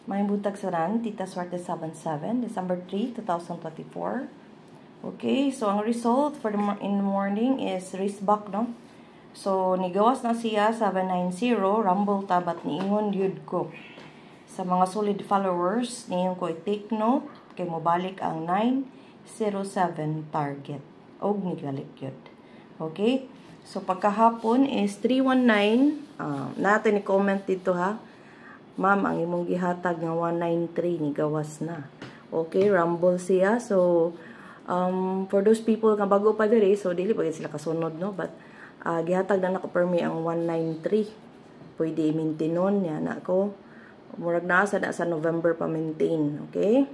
May buntag saran, Tita Swerte 77, December 3, 2024. Okay, so ang result for in the morning is race back, no? So, nigawas na siya 790, rumble tabat ni ingon yun ko. Sa mga solid followers, niyon ko i-take note, kay mobalik ang 907 target. Og nigalik yun. Okay? So, pagkahapon is 319. Natin i-comment dito ha. Ma'am, ang imong gihatag nga 193 ni gawas na. Okay, rumble siya. So, for those people nga bago pa diri, so dili pa sila kasunod, no? But, gihatag na nako permi ang 193. Pwede i-maintain niya na ako. Murag na sa November pa maintain. Okay?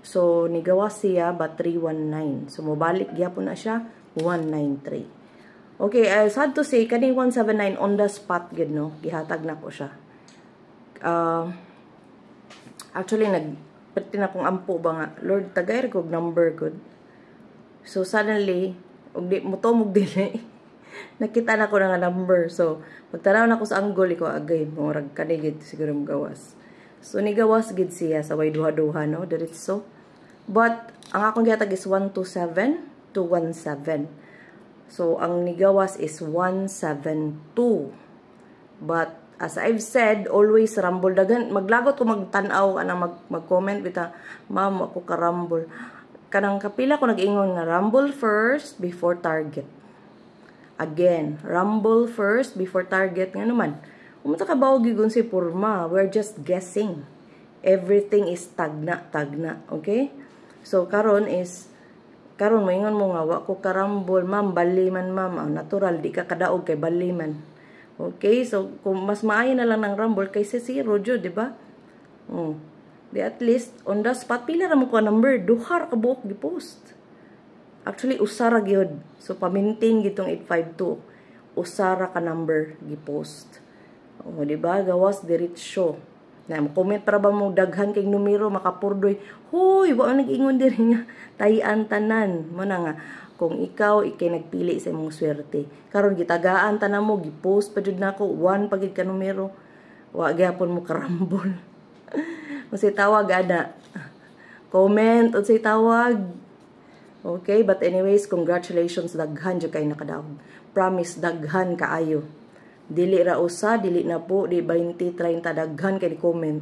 So, nigawas siya ba 319. So, mobalik gyapon na siya 193. Okay, sad to say, kaning 179 on the spot, good, no? Gihatag na ko siya. Actually, pati na kong ampo ba nga, Lord, tagay kog number, good. So, suddenly, mutomog din nakita na ko na nga number. So, pagtanaw na ko sa anggol, ko agay, murag kanigid, siguro magawas. So, nigawas gid siya sa way duha-duha, no? Diretso. But, ang akong gihatag is 127 to 17. So, ang nigawas is 172. But, as I've said, always rumble. Dagan, maglagot ko magtanaw, mag-comment bita, ma'am, ako ka-rumble. Kanang kapila ko nag-ingon nga, rumble first before target. Again, rumble first before target. Nga naman, umata ka ba gigun si Purma? We're just guessing. Everything is tagna. Okay? So, karon maingon mo nga, wako ka-rumble, ma'am, baliman, ma'am. Natural, di ka kadaog kay baliman. Okay? So, kung mas maayo na lang ng rumble kaysa si Rojo, di ba? Di at least, on the spot, pila ra mo ko number, duhar ka buok gipost. Actually, usara gyud. So, pamintain gitong 852. Usara ka number gipost. O, diba? Gawas diretsyo. Na, comment para ba mo daghan kay numero, makapurdoy. Huy, wa nag-ingon diri nga. Tayan tanan. Muna nga, kung ikaw, ikay nagpili sa imong swerte. Karon gitagaan tanan mo, gipost pa jud nako, 1 pagid ka numero. Wa gyapon mo karambol. Unsay tawag ana? Comment unsay tawag. Okay, but anyways, congratulations, daghan dyan kayo nakadaog. Promise, daghan kaayo. Dili ra usa, dili na po, di 20, 30, daghan kayo comment.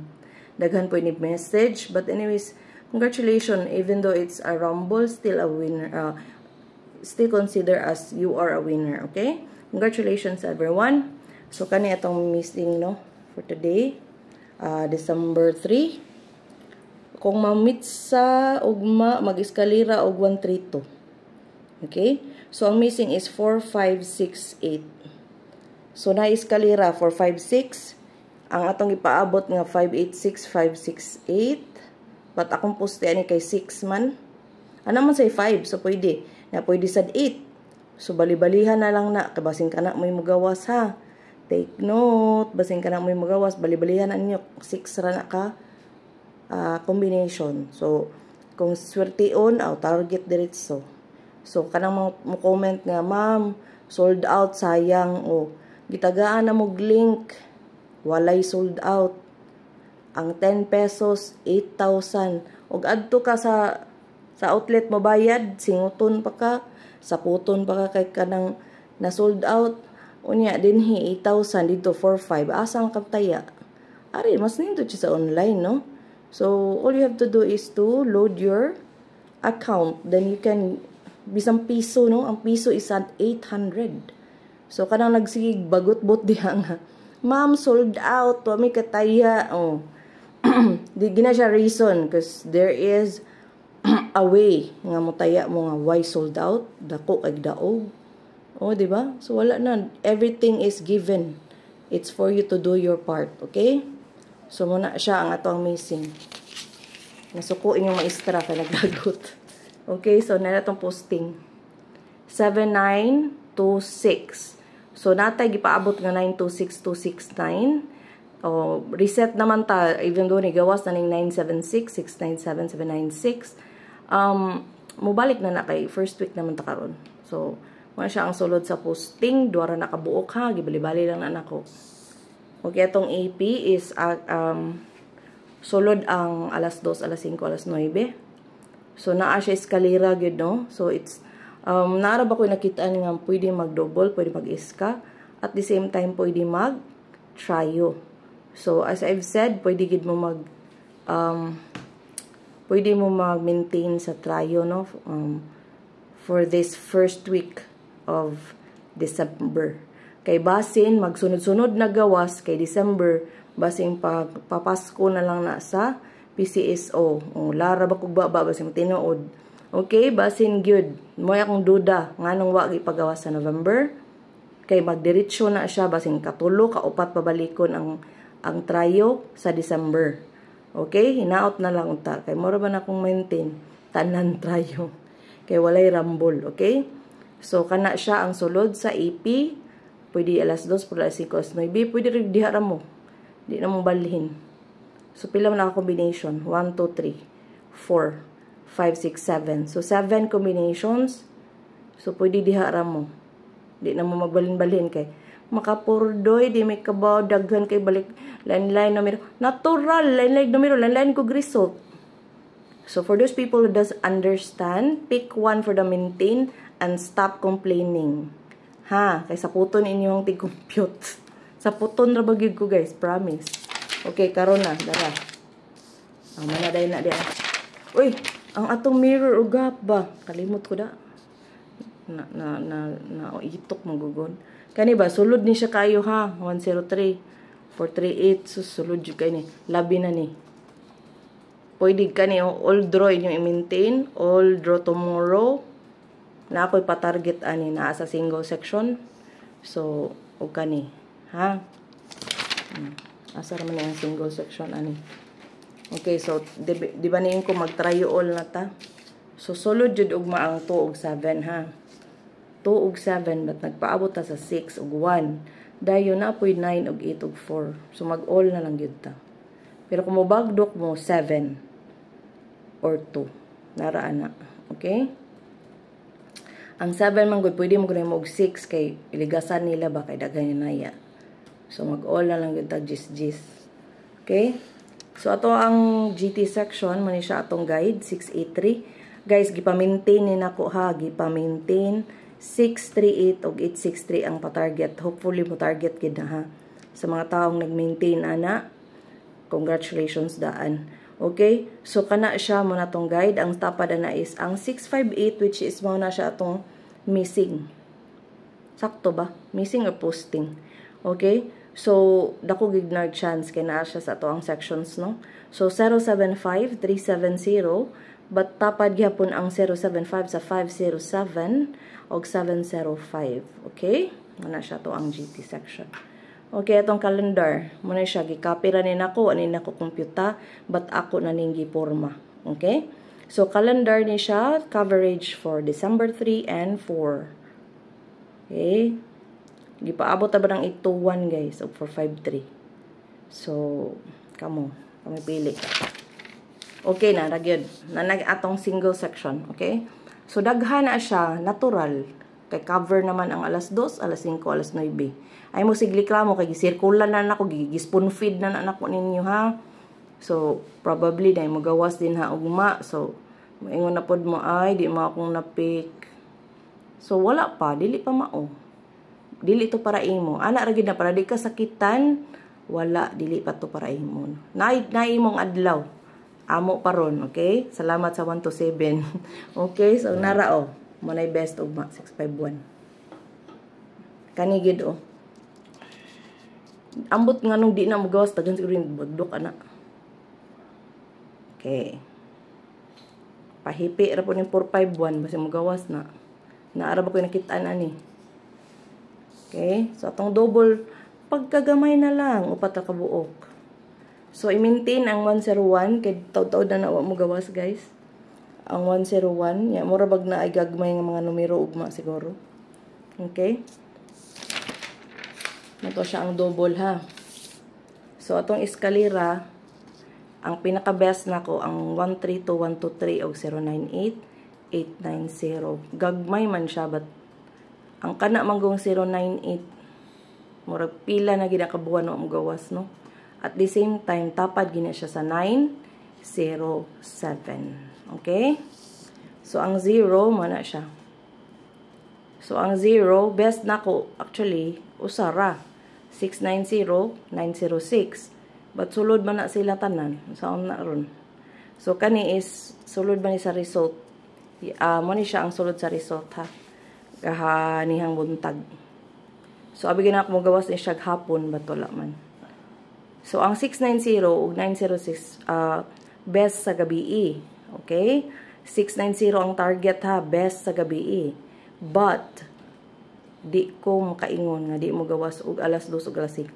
Daghan po ni message. But anyways, congratulations, even though it's a rumble, still a winner. Still consider as you are a winner, okay? Congratulations, everyone. So, kani atong missing, no, for today, December 3. Kung mamit sa ugma, mag-eskalira og 132. Okay? So, ang missing is 4, 5, 6, 8. So, na-eskalira 4, 5, 6. Ang atong ipaabot nga 5, 8, 6, 5, 6, 8. But akong poste ani kay 6 man. Ano man say 5, so pwede. Na pwede sad 8. So, bali-balihan na lang na. Kabasing ka na mo yung magawas, ha? Take note. Basing ka na mo yung magawas. Bali-balihan na ninyo. 6 ra na ka. Combination. So, kung swerte on, target diretso. So, kanang mo comment nga, ma'am, sold out, sayang. O, gitagaan na mo link, walay sold out. Ang 10 pesos, 8,000. Og adto ka sa outlet mo bayad, singuton pa ka, saputon pa ka kay kanang na sold out. Unya, dinhi, 8,000, dito 4,500. Asang kaptaya? Ari, mas nindot siya sa online, no? So, all you have to do is to load your account. Then you can, bisang piso, no? Ang piso is at 800. So, kanang nagsigig bagot-bot diha nga. Ma'am, sold out. Wami kataya. Oh. Di gina siya reason. Because there is a way nga mutaya mo nga why sold out. Dako kag daog. Oh, di ba? So, wala na. Everything is given. It's for you to do your part. Okay? So, muna siya ang atong missing. Nasukuin yung maestra kaya nagdagot. Okay, so na itong posting. 7926. So, natay gipaabot nga 926269. Oh, reset naman ta, even though nigawas na ning 976, 697, 796. Mubalik na kay first week naman ta karon. So, muna siya ang sulod sa posting. Duwara nakabuok ha. Gibali-bali lang na nako. Okay, itong AP is sulod ang alas 2, alas 5, alas 9. So naa siya eskalera gyud no. So it's naara ba ko nakita nga pwede mag-double, pwede mag-iska, at the same time pwede mag-trio. So as I've said, pwede gid mo pwede mo mag-maintain sa trio no, for this first week of December. Kay basin magsunod-sunod na gawas kay December, basin papasko na lang na sa PCSO. Lara ba kog baba basin tinuod. Okay, basin gyud. Moy akong duda nganong wa gipagawas sa November. Kay magdiretso na siya basin katulo ka upat pabalikon ang trio sa December. Okay, hinaot na lang unta. Kay mura ba na akong maintain tanan trio. Kay walay rambol, okay? So kana siya ang sulod sa AP. Pwede alas 2, pwede alas 5, alas 9. Pwede rin dihara mo. Di na mong balhin. So pila mo na combination? 1, 2, 3, 4, 5, 6, 7. So 7 combinations. So pwede dihara mo. Di na mo magbalhin-balhin kay makapurdoy, di may kabaw, daghan kay balik line numero. Natural, line numero, line ko result. So for those people who does understand, pick one for the maintain and stop complaining. Ha, kay sa puton inyong tig-compute. Sa puton ra bagid ko guys, promise. Okay, karon na, dara. Manaday na dia. Uy, ang atong mirror ugap ba? Kalimot ko da. Itok magugon. Kani ba sulod ni siya kayo ha, 103 438 sulod jud kay ni. Labi na ni. Pwede kani all draw inyo i-maintain, all draw tomorrow. Na ako'y pa-target ani na sa single section. So, o kani. Ha? Asa naman yung single section ani. Okay, so, di ba niyo ko mag-try all na ta? So, sulod jud ugma ang 2 ug 7 ha. 2 ug 7, but nagpaabot ta sa 6 ug 1. Dayon na apoy 9 ug 8 ug 4. So, mag-all na lang yun ta. Pero kung mabagdok mo, 7 or 2. Naraan na. Okay? Ang 7 man gud pwede mo gud mo og 6 kay iligasan nila ba kay daghan naya. So mag-all na lang gyud tag gis. Okay? So ato ang GT section man siya atong guide 683. Guys, gipa-maintain ni nako ha, gipa-maintain 638 ug 863 ang pa-target. Hopefully mo target gid na ha. Sa mga taong nag-maintain ana, congratulations daan. Okay? So, kana siya mo na tong guide. Ang tapad na is ang 658, which is mo na siya atong missing. Sakto ba? Missing or posting. Okay? So, dako gig na chance kay naa siya sa ato ang sections, no? So, 075, 370, but tapad gyapon ang 075 sa 507 o 705. Okay? Muna siya to ang GT section. Okay, itong calendar, muna siya, gikopy ra ni nako, ani nako kompyuta, but ako na ning giporma. Okay? So, calendar ni siya, coverage for December 3 and 4. Okay? Gipaabot ta ba ng 821, guys, o for 53. So, kami pili. Okay na, nagyod. Nanag atong single section, okay? So, daghan na siya, natural. Kay cover naman ang alas 2, alas 5, alas 9. Ay mo siglik mo kay gisirkulan na nako, gigispoon feed na nako ninyo ha. So probably dai mo gawas din ha ugma. So moingon na pod mo ay di mo akong napik. So wala pa, dili pa mao. Dili to para imo. Ana ra gid na para di ka sakitan. Wala, dili pa to para imo. Nay imong adlaw. Amo paron, okay? Salamat sa 127. Okay, so nara mo nay best ugma 651. Kani gid ambot nga nung di na magawas, tagan siguro yung bagdok, anak. Okay. Pahipi, ra po ng 451, basta magawas na. Naara ba ko yung nakitaan, ani. Okay. So, atong double, pagkagamay na lang, upat na kabuok. So, i-maintain ang 101, kaya taod-taod na nawa mo gawas, guys. Ang 101, mura bag na ay gagmay ng mga numero ugma, siguro. Okay. Ito siya ang double ha. So, atong eskalera, ang pinaka-best na ko, ang 132, 123 o 098, 890. Gagmay man siya, but ang kana manggong 098, murag pila na ginakabuhan no, gawas, no? At the same time, tapad gina siya sa 907. Okay? So, ang 0, mana siya. So, ang 0, best na ko, actually, usara. 690, 906. But, sulod man na sila tanan. Saan na ron? So, kani is, sulod man ni sa result. Muna siya ang sulod sa result, ha? Kahanihang buntag. So, abigin na ako magawas ni siya hapon, ba't wala man. So, ang 690 ug 906, best sa gabi. Okay? 690 ang target, ha? Best sa gabi. But, di ko makaingon nga, di mo gawas og alas 2 ug alas 5.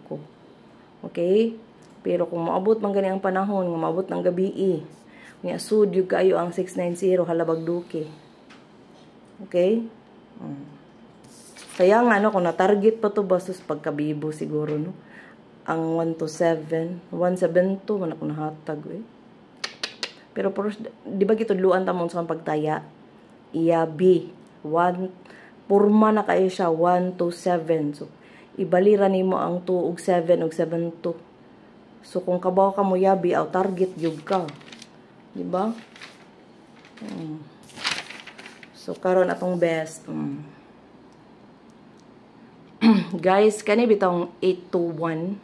Okay? Pero kung maabot man gani ang panahon, nga maabot ng gabi, nga sud yung kayo ang 690, halabag duki. Okay? Kaya nga, kung na-target pa to, basos pagkabibo siguro, no? Ang 1 to 7, 172, man ako nahatag, eh. Pero, di ba kitudluan tamon sa pagtaya? Iyabi. 1, purma na kayo siya, 1 to 7. So, ibalira nimo ang 2 ug 7 ug 7 to. So, kung kabaw ka mo yabi, target yug ka. Di ba? So, karon atong best. Guys, kani bitong 821.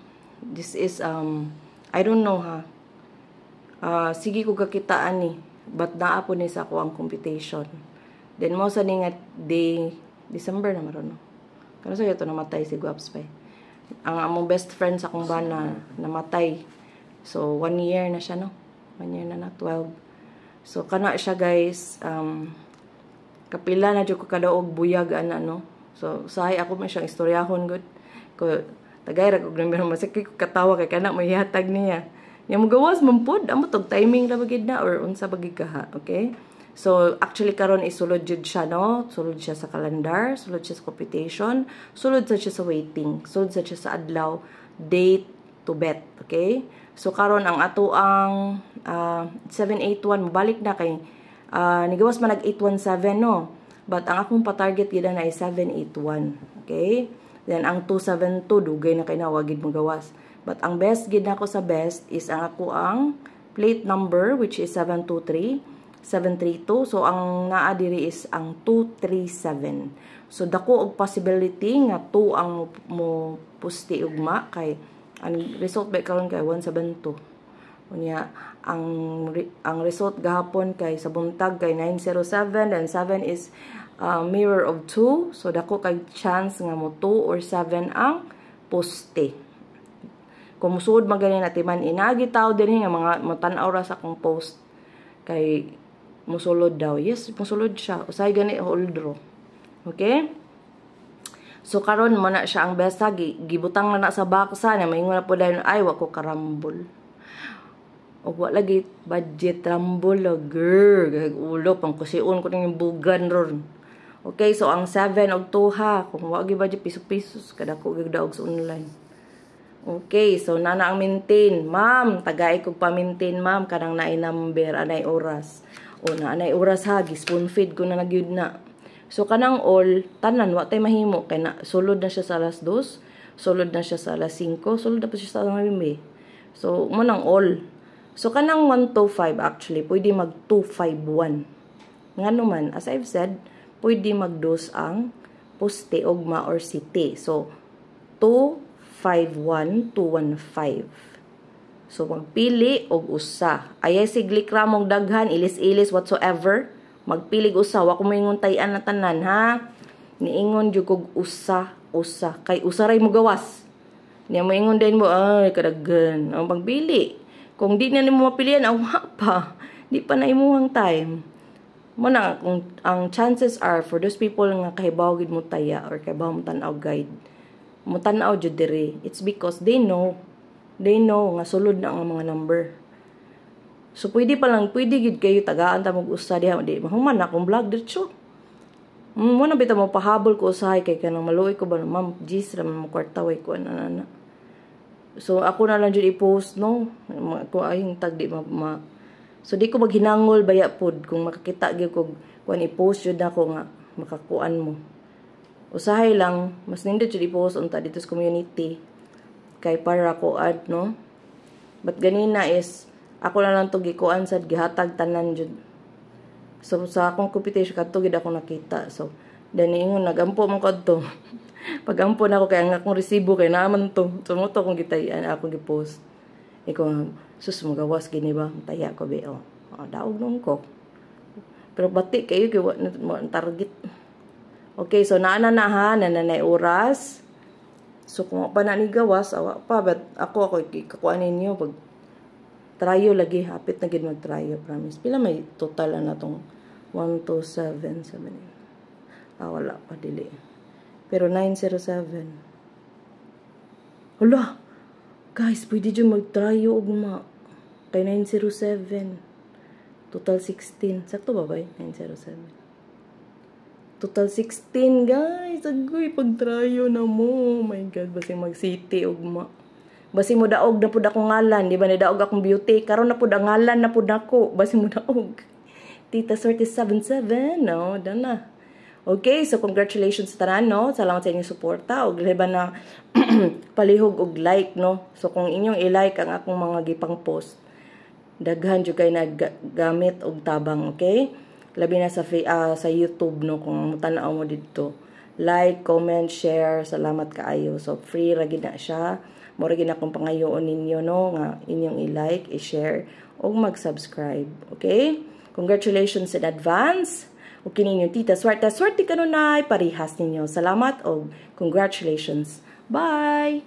This is, I don't know, ha. Sige ko kakitaan ni. But naapon ni sa ako ang computation. Then, mo sa nga day, December na maroon. Kano sa ito namatay si Guaps pa. Ang among best friend sa kong bana, namatay. So, 1 year na siya, no? 1 year na 12. So, kana siya, guys, kapila na dyan ko kadaog buyag, no? So, sahay ako man siyang istoryahon, good. Ko, tagay, ragog na meron masakit ko katawa kay kana may hatag niya. Yung magawas, mampod, amo tog timing na bagid na, or unsa bagid ka, ha? Okay? So, actually, karon isulod jud siya, no? Sulod siya sa calendar, sulod siya sa computation, sulod siya sa waiting, sulod siya sa adlaw, date to bet, okay? So, karon ang ato ang 781, mabalik na kay, nigawas man nag-817, no? But, ang akong pa-target gila na ay 781, okay? Then, ang 272, dugay na kay nawagid magawas. But, ang best gid na ko sa best is ang ako ang plate number, which is 723, 732. So, ang naa diri is ang 237. So, dako og possibility nga 2 ang mo pusti ugma kay ang result ba karon kay 172. Unya ang result gahapon kay sa buntag kay 907 and 7 is mirror of 2. So, dako kay chance nga mo 2 or 7 ang pusti. Kung musuod magaling na timan inagi tao din nga mga matan-aw ra sa akong post kay musulod daw. Yes, musulod siya. Usay gani hold draw. Okay? So, karon mo na siya ang best ha. Gibutang na sa baksa na maingon na po dahil ay wako karambol. O wa lagi budget rambol girl. Ulo pang kusiun ko ning bugan ron. Okay, so ang 7 og 2 ha. Kung wa gi budget piso-pisos kada ko gigdaog sa online. Okay, so nana ang maintain. Ma'am, tagay ko pa-maintain, ma'am. Kanang naay number, anay oras. O na anay oras ha, spoon feed ko na nagyud na. So, kanang all, tanan, wa tay mahimo. Kaya na, sulod na siya sa alas 2, sulod na siya sa alas 5, sulod na pa siya sa alas 9. So, manang all. So, kanang 125 actually, pwede mag 251. Nga naman, as I've said, pwede mag-dos ang poste, ugma, or city. So, 251, 215. So, magpili og usa. Ayay siglik ramong daghan, ilis-ilis, whatsoever. Magpilig usa. Wa ko maingon tayan na tanan, ha? Niingon jud kog usa. Kay usa ray mo gawas. Niya maingon din mo, ay, kadaghan. Ang pagpili. Kung di na nimo mapilian, awa pa. Di pa na imuhang time. Muna, kung ang chances are, for those people nga kahibaw gid mo taya, or kahibaw mo tanaw guide, mo tanaw jud diri, it's because they know nga sulod na ang mga number. So pwede gid kayo tagaan ta mag-usa diha di mahuman na akong vlog dirtso. Mo na bitaw mo pahabol ko usahay kay kanang maluoy ko ba ma'am Gis ra mo kwarta way ko ana. So ako na lang jud i-post no ko ayong tag di so di ko maghinangol baya pod kung makakita gyud ko kuan i-post jud ako nga makakuan mo. Usahay lang mas nindot jud i-post unta dito sa community. Kay para ko add no But ganina is ako na lang to gikuan sad gihatag tanan jud. So sa akong competition kadto gid ako nakita. So ingon nagampo man kadto. Pagampo na ako kay ang akong resibo kay naman to. So mo to akong gitayan akong gipost. Iko sus magawas gini ba taya ko be oh. Daog nung ko. Pero bati kayo kay target. Okay, so naana na ha, nanay oras. So kung pa na ni gawas, awa pa but ako ikakuan ninyo pag tryo lagi hapit na gid mag-tryo, promise. Pila may total na tong 1 2 7 7. Wala pa dili. Pero 907. Hala. Guys, pwede dyan mag-tryo ugma. Kay 907. Total 16. Sakto ba ba? 907. Total 16, guys. Agoy, pag-tryo na mo. Oh my God, basing mag-city ugma. Basing mo daog na pud akong ngalan. Di ba ni daog akong beauty? Karon na pud ang ngalan na pud ako. Basing mo daog. Tita Swerte 77. No, done na. Okay, so congratulations sa tanan, no? Salamat sa inyong suporta. Og liban na palihog og like, no? So kung inyong i-like ang akong mga gipang post, daghan jud kay naggamit og tabang, okay? Labi na sa YouTube, no? Kung tan-aw mo dito. Like, comment, share. Salamat kaayo. So free ra gid na siya. Mo ra gid na akong pangayoon ninyo, no? Nga inyong i-like, i-share og mag-subscribe, okay? Congratulations in advance. O kininyo Tita Swerte. Swerte kanunay, parihas ninyo. Salamat o congratulations. Bye!